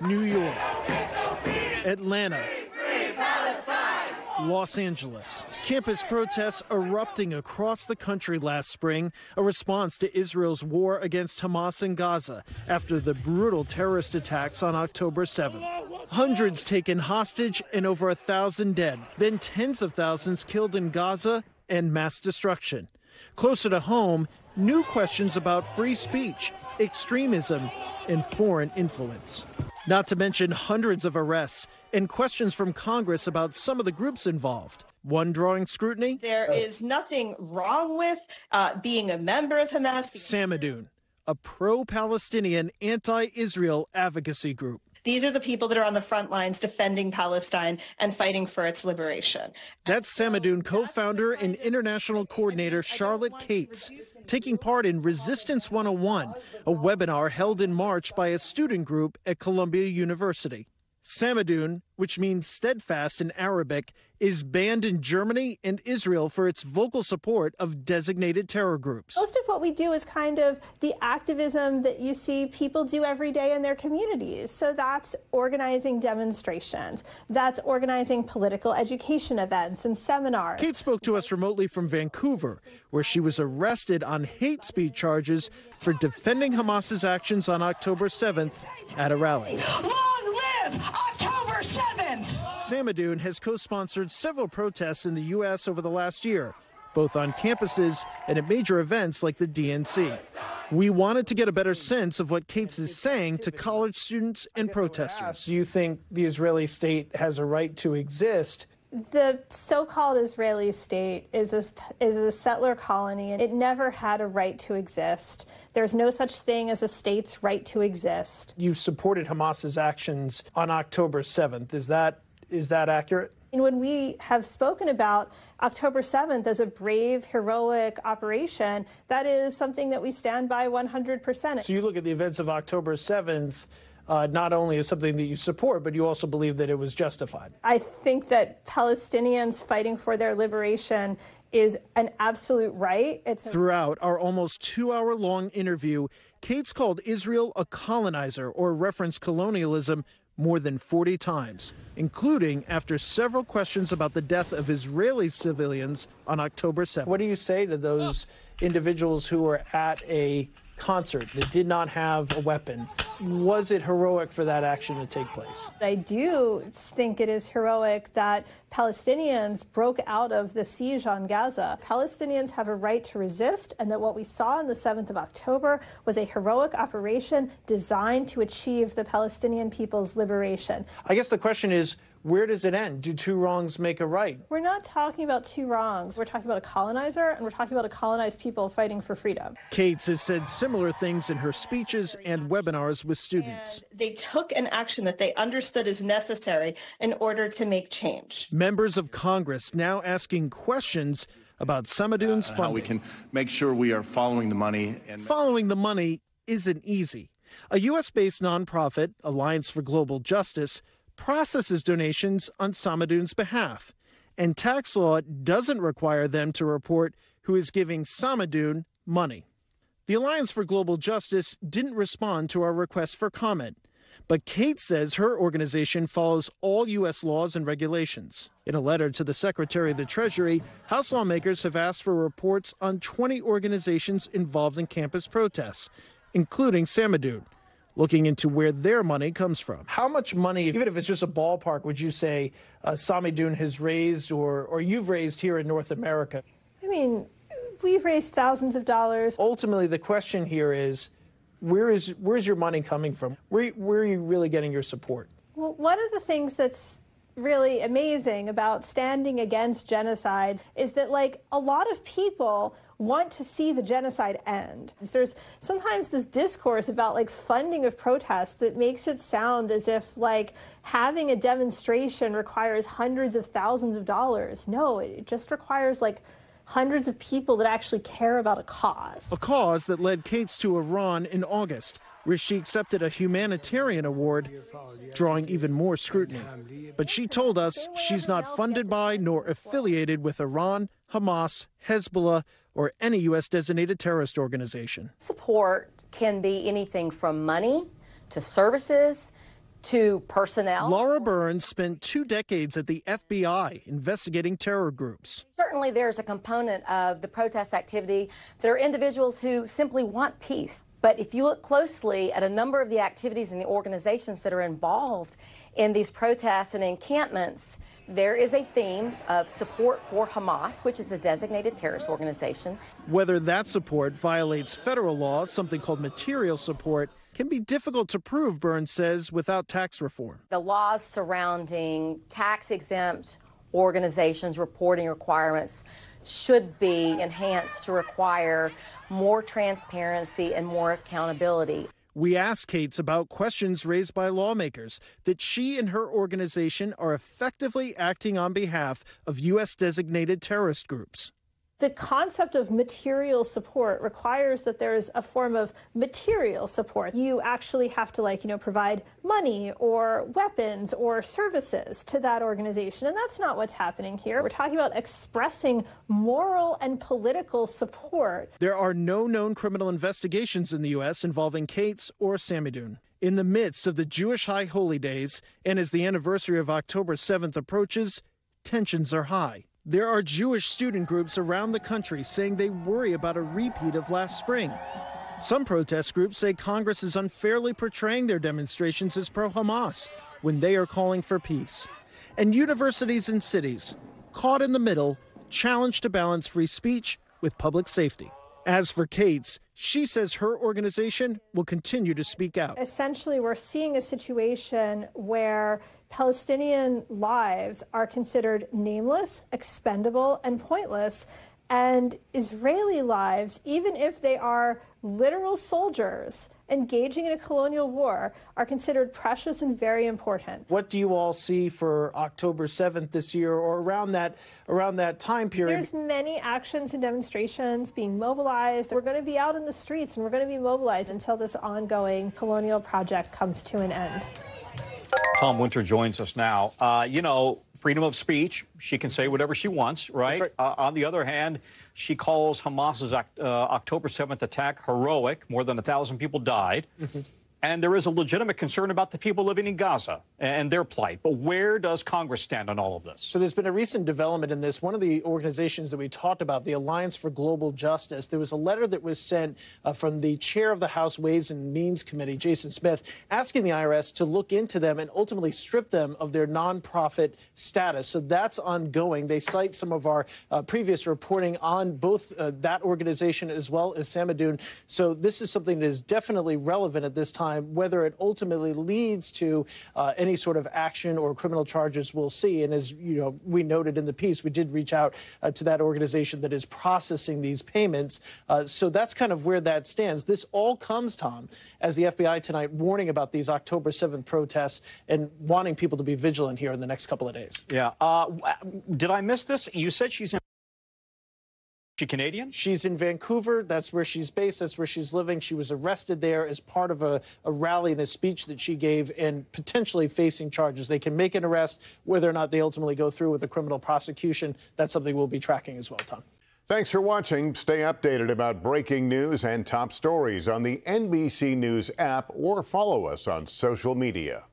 New York, Atlanta, Los Angeles. Campus protests erupting across the country last spring, a response to Israel's war against Hamas in Gaza after the brutal terrorist attacks on October 7th. Hundreds taken hostage and over 1,000 dead, then tens of thousands killed in Gaza and mass destruction. Closer to home, new questions about free speech, extremism, and foreign influence. Not to mention hundreds of arrests and questions from Congress about some of the groups involved. One drawing scrutiny. There is nothing wrong with being a member of Hamas. Samidoun, a pro-Palestinian, anti-Israel advocacy group. These are the people that are on the front lines defending Palestine and fighting for its liberation. That's Samidoun co-founder and international coordinator Charlotte Cates, taking part in Resistance 101, a webinar held in March by a student group at Columbia University. Samidoun, which means steadfast in Arabic, is banned in Germany and Israel for its vocal support of designated terror groups. Most of what we do is kind of the activism that you see people do every day in their communities. So that's organizing demonstrations. That's organizing political education events and seminars. Kate spoke to us remotely from Vancouver, where she was arrested on hate speech charges for defending Hamas's actions on October 7th at a rally. Long live October 7th! Samidoun has co-sponsored several protests in the U.S. over the last year, both on campuses and at major events like the DNC. We wanted to get a better sense of what Cates is saying to college students and protesters. Do you think the Israeli state has a right to exist? The so-called Israeli state is a settler colony, and it never had a right to exist. There's no such thing as a state's right to exist. You supported Hamas's actions on October 7th. Is that accurate? And when we have spoken about October 7th as a brave, heroic operation, that is something that we stand by 100%. So you look at the events of October 7th not only as something that you support, but you also believe that it was justified. I think that Palestinians fighting for their liberation is an absolute right. Throughout our almost 2-hour-long interview, Cates called Israel a colonizer or referenced colonialism more than 40 times, including after several questions about the death of Israeli civilians on October 7th. What do you say to those individuals who were at a concert that did not have a weapon? Was it heroic for that action to take place? I do think it is heroic that Palestinians broke out of the siege on Gaza. Palestinians have a right to resist, and that what we saw on the 7th of October was a heroic operation designed to achieve the Palestinian people's liberation. I guess the question is, where does it end? Do two wrongs make a right? We're not talking about two wrongs. We're talking about a colonizer, and we're talking about a colonized people fighting for freedom. Cates has said similar things in her speeches and webinars with students. And they took an action that they understood is necessary in order to make change. Members of Congress now asking questions about Samidoun's funding. How we can make sure we are following the money. Following the money isn't easy. A U.S.-based nonprofit, Alliance for Global Justice, processes donations on Samidoun's behalf, and tax law doesn't require them to report who is giving Samidoun money. The Alliance for Global Justice didn't respond to our request for comment, but Kate says her organization follows all U.S. laws and regulations. In a letter to the Secretary of the Treasury, House lawmakers have asked for reports on 20 organizations involved in campus protests, including Samidoun, looking into where their money comes from. How much money, even if it's just a ballpark, would you say Samidoun has raised or you've raised here in North America? I mean, we've raised thousands of dollars. Ultimately, the question here is, where's your money coming from? Where are you really getting your support? Well, one of the things that's really amazing about standing against genocides is that, like, a lot of people want to see the genocide end. There's sometimes this discourse about, like, funding of protests that makes it sound as if, like, having a demonstration requires hundreds of thousands of dollars. No, it just requires, like, hundreds of people that actually care about a cause. A cause that led Cates to Iran in August, where she accepted a humanitarian award, drawing even more scrutiny. But she told us she's not funded by nor affiliated with Iran, Hamas, Hezbollah, or any U.S. designated terrorist organization. Support can be anything from money to services to personnel. Laura Burns spent 2 decades at the FBI investigating terror groups. Certainly there's a component of the protest activity that are individuals who simply want peace. But if you look closely at a number of the activities and the organizations that are involved in these protests and encampments, there is a theme of support for Hamas, which is a designated terrorist organization. Whether that support violates federal law, something called material support, can be difficult to prove, Burns says, without tax reform. The laws surrounding tax-exempt organizations' reporting requirements should be enhanced to require more transparency and more accountability. We asked Cates about questions raised by lawmakers that she and her organization are effectively acting on behalf of U.S. designated terrorist groups. The concept of material support requires that there is a form of material support. You actually have to, provide money or weapons or services to that organization. And that's not what's happening here. We're talking about expressing moral and political support. There are no known criminal investigations in the U.S. involving Cates or Samidoun. In the midst of the Jewish High Holy Days, and as the anniversary of October 7th approaches, tensions are high. There are Jewish student groups around the country saying they worry about a repeat of last spring. Some protest groups say Congress is unfairly portraying their demonstrations as pro-Hamas when they are calling for peace. And universities and cities, caught in the middle, challenge to balance free speech with public safety. As for Cates, she says her organization will continue to speak out. Essentially, we're seeing a situation where Palestinian lives are considered nameless, expendable, and pointless, and Israeli lives, even if they are literal soldiers engaging in a colonial war, are considered precious and very important. What do you all see for October 7th this year, or around that time period? There's many actions and demonstrations being mobilized. We're going to be out in the streets, and we're going to be mobilized until this ongoing colonial project comes to an end. Tom Winter joins us now. Freedom of speech. She can say whatever she wants, right? That's right. On the other hand, she calls Hamas's October 7th attack heroic. More than 1,000 people died. And there is a legitimate concern about the people living in Gaza and their plight. But where does Congress stand on all of this? So there's been a recent development in this. One of the organizations that we talked about, the Alliance for Global Justice, there was a letter that was sent from the chair of the House Ways and Means Committee, Jason Smith, asking the IRS to look into them and ultimately strip them of their nonprofit status. So that's ongoing. They cite some of our previous reporting on both that organization as well as Samidoun. So this is something that is definitely relevant at this time. Whether it ultimately leads to any sort of action or criminal charges, we'll see. And as we noted in the piece, we did reach out to that organization that is processing these payments. So that's kind of where that stands. This all comes, Tom, as the FBI tonight warning about these October 7th protests and wanting people to be vigilant here in the next couple of days. Yeah. Did I miss this? You said she's in. She Canadian? She's in Vancouver. That's where she's based. That's where she's living. She was arrested there as part of a rally and a speech that she gave, and potentially facing charges. They can make an arrest. Whether or not they ultimately go through with a criminal prosecution, that's something we'll be tracking as well, Tom. Thanks for watching. Stay updated about breaking news and top stories on the NBC News app, or follow us on social media.